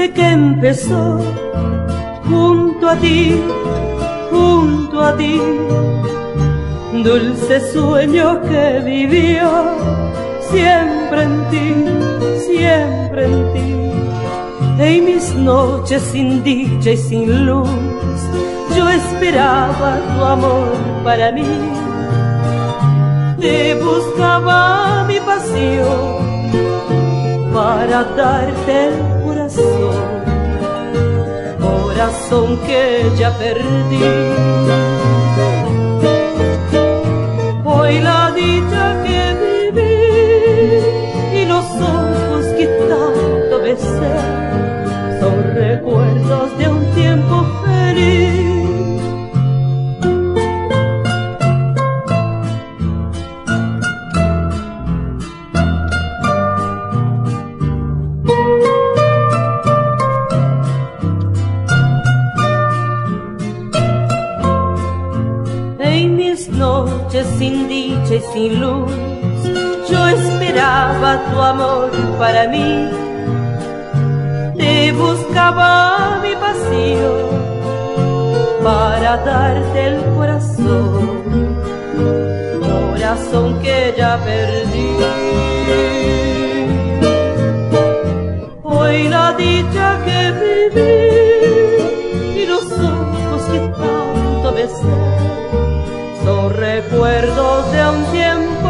noche que empezó junto a ti, junto a ti, dulce sueño que vivió siempre en ti, siempre en ti. En mis noches sin dicha y sin luz, yo esperaba tu amor para mí. Te buscaba mi pasión para darte el corazón, corazón que ya perdí. Hoy la dicha que viví y los ojos que tanto besé son recuerdos de un tiempo feliz. En mis noches sin dicha y sin luz, yo esperaba tu amor para mí. Te buscaba mi pasión para darte el corazón, corazón que ya perdí. Hoy la dicha que viví y los ojos que tanto besé son recuerdos de un tiempo